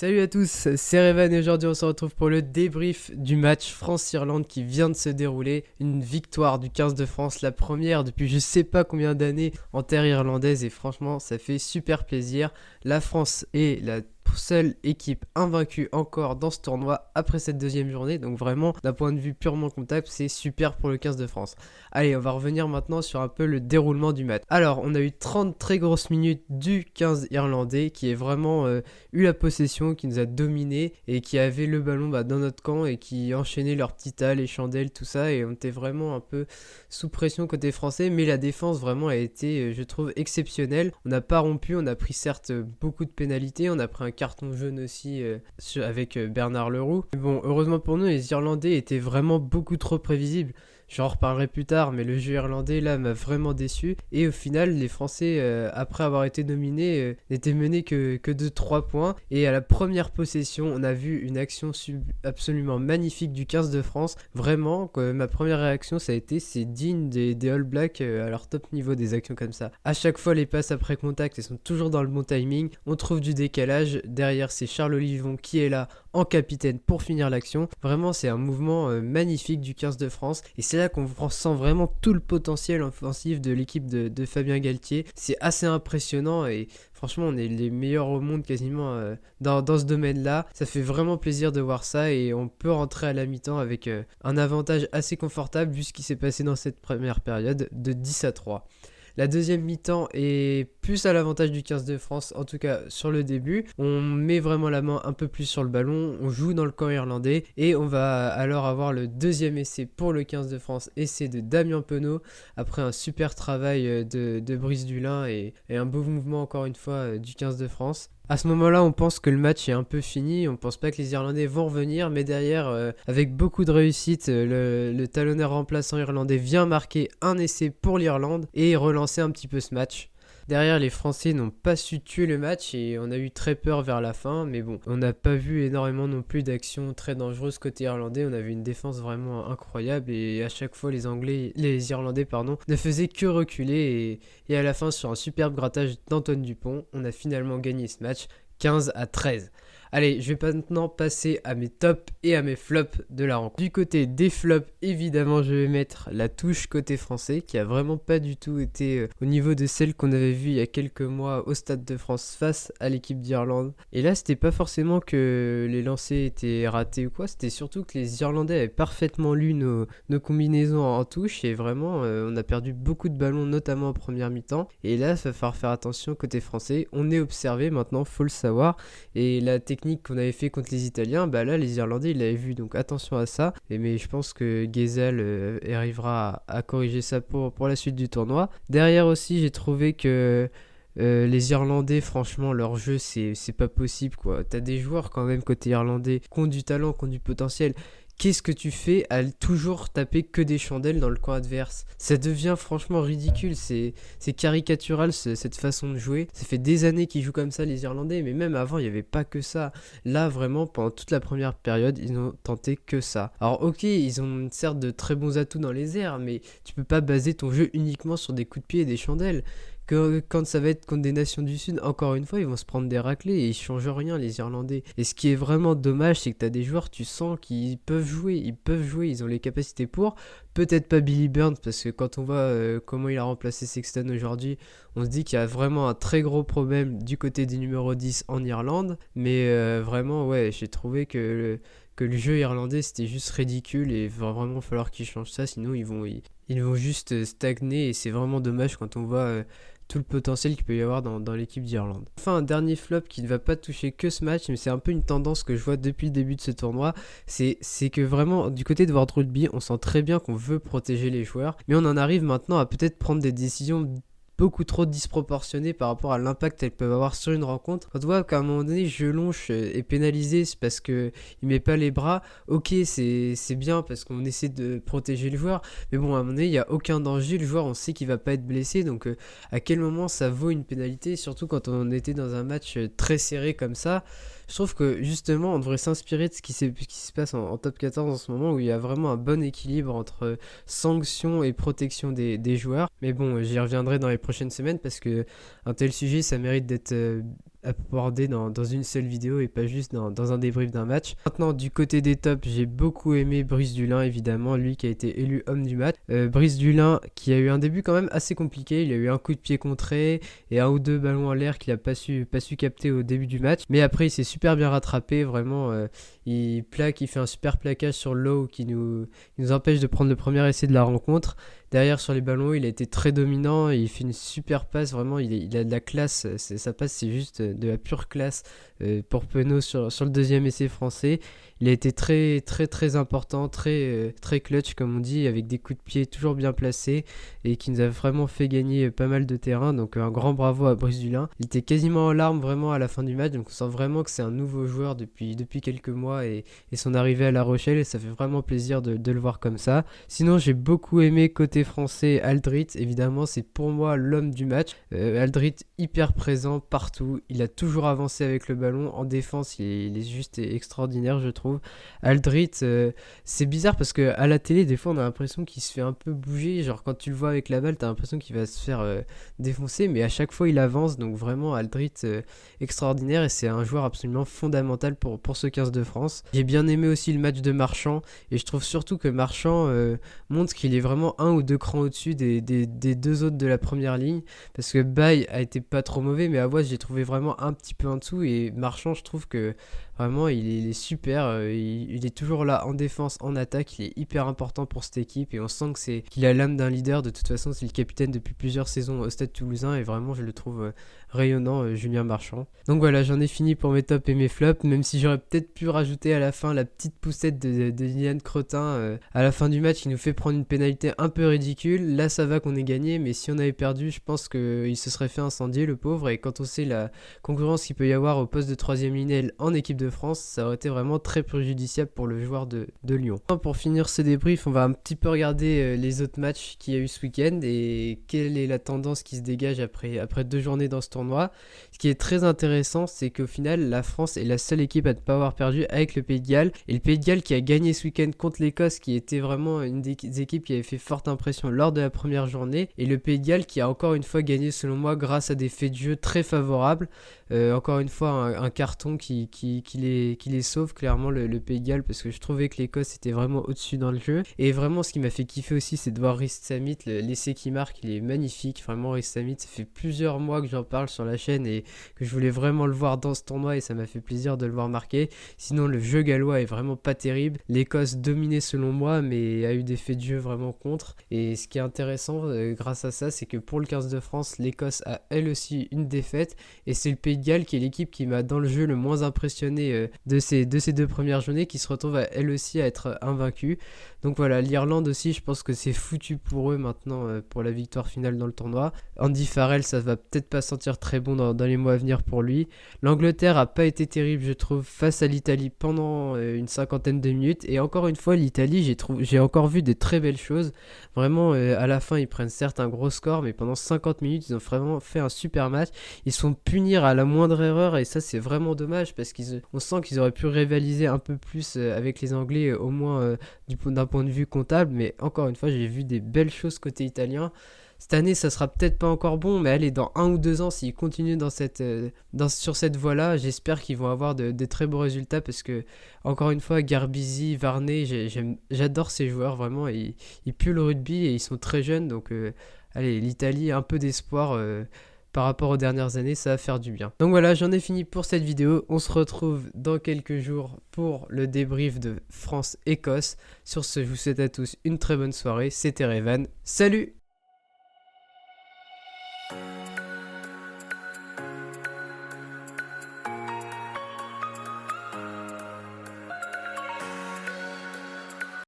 Salut à tous, c'est Revan et aujourd'hui on se retrouve pour le débrief du match France-Irlande qui vient de se dérouler. Une victoire du 15 de France, la première depuis je sais pas combien d'années en terre irlandaise et franchement ça fait super plaisir. La France est la seule équipe invaincue encore dans ce tournoi après cette deuxième journée, donc vraiment d'un point de vue purement comptable c'est super pour le 15 de France. Allez, on va revenir maintenant sur un peu le déroulement du match. Alors on a eu 30 très grosses minutes du 15 irlandais qui est vraiment eu la possession, qui nous a dominé et qui avait le ballon dans notre camp et qui enchaînait leurs petits tas, les chandelles, tout ça, et on était vraiment un peu sous pression côté français, mais la défense vraiment a été, je trouve, exceptionnelle. On n'a pas rompu, on a pris certes beaucoup de pénalités, on a pris un carton jaune aussi avec Bernard Leroux. Mais bon, heureusement pour nous, les Irlandais étaient vraiment beaucoup trop prévisibles. J'en reparlerai plus tard, mais le jeu irlandais là m'a vraiment déçu. Et au final, les Français, après avoir été dominés, n'étaient menés que de 3 points. Et à la première possession, on a vu une action absolument magnifique du 15 de France. Vraiment, ma première réaction, ça a été c'est digne des All Blacks à leur top niveau, des actions comme ça. À chaque fois, les passes après contact, elles sont toujours dans le bon timing. On trouve du décalage. Derrière, c'est Charles Olivon qui est là en capitaine pour finir l'action. Vraiment, c'est un mouvement magnifique du 15 de France. Et c'est là qu'on ressent vraiment tout le potentiel offensif de l'équipe de Fabien Galtier. C'est assez impressionnant et franchement, on est les meilleurs au monde quasiment dans ce domaine-là. Ça fait vraiment plaisir de voir ça et on peut rentrer à la mi-temps avec un avantage assez confortable vu ce qui s'est passé dans cette première période de 10-3. La deuxième mi-temps est plus à l'avantage du 15 de France, en tout cas sur le début. On met vraiment la main un peu plus sur le ballon, on joue dans le camp irlandais et on va alors avoir le deuxième essai pour le 15 de France, essai de Damien Penaud, après un super travail de Brice Dulin et un beau mouvement encore une fois du 15 de France. À ce moment-là, on pense que le match est un peu fini, on pense pas que les Irlandais vont revenir, mais derrière, avec beaucoup de réussite, le talonneur remplaçant irlandais vient marquer un essai pour l'Irlande et relancer un petit peu ce match. Derrière, les Français n'ont pas su tuer le match et on a eu très peur vers la fin, mais bon, on n'a pas vu énormément non plus d'actions très dangereuses côté irlandais. On avait une défense vraiment incroyable et à chaque fois les Irlandais ne faisaient que reculer et à la fin sur un superbe grattage d'Antoine Dupont, on a finalement gagné ce match 15-13. Allez, je vais maintenant passer à mes tops et à mes flops de la rencontre. Du côté des flops, évidemment, je vais mettre la touche côté français qui a vraiment pas du tout été au niveau de celle qu'on avait vue il y a quelques mois au Stade de France face à l'équipe d'Irlande. Et là, c'était pas forcément que les lancers étaient ratés ou quoi, c'était surtout que les Irlandais avaient parfaitement lu nos combinaisons en touche et vraiment, on a perdu beaucoup de ballons, notamment en première mi-temps. Et là, ça va falloir faire attention côté français. On est observé maintenant, faut le savoir. Et la technique qu'on avait fait contre les Italiens, là les Irlandais ils l'avaient vu, donc attention à ça. Mais je pense que Ghezzal arrivera à corriger ça pour la suite du tournoi. Derrière aussi j'ai trouvé que les Irlandais, franchement, leur jeu, c'est pas possible, quoi. T'as des joueurs, quand même, côté irlandais, qui ont du talent, qui ont du potentiel. Qu'est-ce que tu fais à toujours taper que des chandelles dans le camp adverse? Ça devient franchement ridicule, c'est caricatural cette façon de jouer. Ça fait des années qu'ils jouent comme ça les Irlandais, mais même avant il n'y avait pas que ça. Là vraiment pendant toute la première période ils n'ont tenté que ça. Alors ok, ils ont certes de très bons atouts dans les airs, mais tu peux pas baser ton jeu uniquement sur des coups de pied et des chandelles. Quand ça va être contre des nations du Sud, encore une fois, ils vont se prendre des raclés et ils changent rien, les Irlandais. Et ce qui est vraiment dommage, c'est que t'as des joueurs, tu sens qu'ils peuvent jouer, ils ont les capacités pour. Peut-être pas Billy Burns, parce que quand on voit comment il a remplacé Sexton aujourd'hui, on se dit qu'il y a vraiment un très gros problème du côté des numéros 10 en Irlande. Mais vraiment, ouais, j'ai trouvé que le jeu irlandais c'était juste ridicule et il va vraiment falloir qu'ils changent ça, sinon ils vont juste stagner et c'est vraiment dommage quand on voit tout le potentiel qu'il peut y avoir dans l'équipe d'Irlande. Enfin, un dernier flop qui ne va pas toucher que ce match, mais c'est un peu une tendance que je vois depuis le début de ce tournoi, c'est que vraiment, du côté de World Rugby, on sent très bien qu'on veut protéger les joueurs, mais on en arrive maintenant à peut-être prendre des décisions beaucoup trop disproportionnées par rapport à l'impact qu'elles peuvent avoir sur une rencontre. Quand on voit qu'à un moment donné, Jelonch est pénalisé parce qu'il met pas les bras, ok, c'est bien parce qu'on essaie de protéger le joueur, mais bon, à un moment donné, il n'y a aucun danger, le joueur, on sait qu'il va pas être blessé, donc à quel moment ça vaut une pénalité, surtout quand on était dans un match très serré comme ça. Je trouve que justement, on devrait s'inspirer de ce qui se passe en top 14 en ce moment, où il y a vraiment un bon équilibre entre sanctions et protection des joueurs. Mais bon, j'y reviendrai dans les prochaines semaines parce que un tel sujet, ça mérite d'être abordé dans une seule vidéo et pas juste dans un débrief d'un match. Maintenant, du côté des tops, j'ai beaucoup aimé Brice Dulin, évidemment, lui qui a été élu homme du match. Brice Dulin qui a eu un début quand même assez compliqué, il a eu un coup de pied contré et un ou deux ballons en l'air qu'il a pas su capter au début du match. Mais après, il s'est super bien rattrapé, vraiment, il fait un super plaquage sur Low qui nous empêche de prendre le premier essai de la rencontre. Derrière sur les ballons, il a été très dominant, il fait une super passe, vraiment il a de la classe, sa passe c'est juste de la pure classe pour Penaud sur le deuxième essai français. Il a été très très très important, très clutch comme on dit, avec des coups de pied toujours bien placés et qui nous a vraiment fait gagner pas mal de terrain, donc un grand bravo à Brice Dulin. Il était quasiment en larmes vraiment à la fin du match, donc on sent vraiment que c'est un nouveau joueur depuis quelques mois et son arrivée à La Rochelle, et ça fait vraiment plaisir de le voir comme ça. Sinon j'ai beaucoup aimé côté français Aldrit, évidemment c'est pour moi l'homme du match. Aldrit hyper présent partout, il a toujours avancé avec le ballon, en défense il est juste extraordinaire je trouve. Aldrit, c'est bizarre parce que à la télé des fois on a l'impression qu'il se fait un peu bouger, genre quand tu le vois avec la balle t'as l'impression qu'il va se faire défoncer, mais à chaque fois il avance, donc vraiment Aldrit extraordinaire, et c'est un joueur absolument fondamental pour ce 15 de France. J'ai bien aimé aussi le match de Marchand, et je trouve surtout que Marchand montre qu'il est vraiment un ou deux crans au-dessus des deux autres de la première ligne, parce que Baye a été pas trop mauvais, mais Awaz j'ai trouvé vraiment un petit peu en dessous, et Marchand je trouve que vraiment il est super, il est toujours là en défense, en attaque, il est hyper important pour cette équipe, et on sent que qu'il a l'âme d'un leader. De toute façon c'est le capitaine depuis plusieurs saisons au Stade Toulousain, et vraiment je le trouve rayonnant, Julien Marchand. Donc voilà, j'en ai fini pour mes tops et mes flops, même si j'aurais peut-être pu rajouter à la fin la petite poussette de Liliane Crottin à la fin du match, qui nous fait prendre une pénalité un peu ridicule. Là ça va qu'on ait gagné, mais si on avait perdu, je pense qu'il se serait fait incendier le pauvre, et quand on sait la concurrence qu'il peut y avoir au poste de 3ème ligne en équipe de France, ça aurait été vraiment très préjudiciable pour le joueur de Lyon. Pour finir ce débrief, on va un petit peu regarder les autres matchs qu'il y a eu ce week-end et quelle est la tendance qui se dégage après 2 journées dans ce tournoi. Ce qui est très intéressant, c'est qu'au final la France est la seule équipe à ne pas avoir perdu avec le Pays de Galles, et le Pays de Galles qui a gagné ce week-end contre l'Écosse, qui était vraiment une des équipes qui avait fait forte impression lors de la première journée, et le Pays de Galles qui a encore une fois gagné selon moi grâce à des faits de jeu très favorables. Encore une fois un carton qui les sauve clairement, le Pays de Galles, parce que je trouvais que l'Écosse était vraiment au-dessus dans le jeu. Et vraiment ce qui m'a fait kiffer aussi, c'est de voir Rhys Samit, l'essai qui marque, il est magnifique, vraiment. Rhys Samit, ça fait plusieurs mois que j'en parle sur la chaîne et que je voulais vraiment le voir dans ce tournoi, et ça m'a fait plaisir de le voir marquer. Sinon le jeu gallois est vraiment pas terrible, l'Écosse dominée selon moi, mais a eu des faits de jeu vraiment contre. Et ce qui est intéressant grâce à ça, c'est que pour le 15 de France, l'Écosse a elle aussi une défaite, et c'est le Pays de Galles qui est l'équipe qui m'a dans le jeu le moins impressionné de ces 2 premières journées, qui se retrouve elle aussi à être invaincue. Donc voilà, l'Irlande aussi, je pense que c'est foutu pour eux maintenant pour la victoire finale dans le tournoi. Andy Farrell, ça va peut-être pas sentir très bon dans les mois à venir pour lui. L'Angleterre a pas été terrible je trouve face à l'Italie pendant une 50aine de minutes, et encore une fois l'Italie, j'ai encore vu des très belles choses. Vraiment à la fin ils prennent certes un gros score, mais pendant 50 minutes ils ont vraiment fait un super match. Ils se font punir à la moindre erreur, et ça c'est vraiment dommage, parce qu'on sent qu'ils auraient pu rivaliser un peu plus avec les Anglais, au moins d'un point de vue comptable. Mais encore une fois j'ai vu des belles choses côté italien. Cette année ça sera peut-être pas encore bon, mais allez, dans 1 ou 2 ans, s'ils continuent sur cette voie-là, j'espère qu'ils vont avoir de très beaux résultats, parce que encore une fois Garbisi, Varney, j'adore ces joueurs vraiment, ils puent le rugby et ils sont très jeunes, donc allez, l'Italie, un peu d'espoir par rapport aux dernières années, ça va faire du bien. Donc voilà, j'en ai fini pour cette vidéo. On se retrouve dans quelques jours pour le débrief de France-Écosse. Sur ce, je vous souhaite à tous une très bonne soirée. C'était Revan. Salut!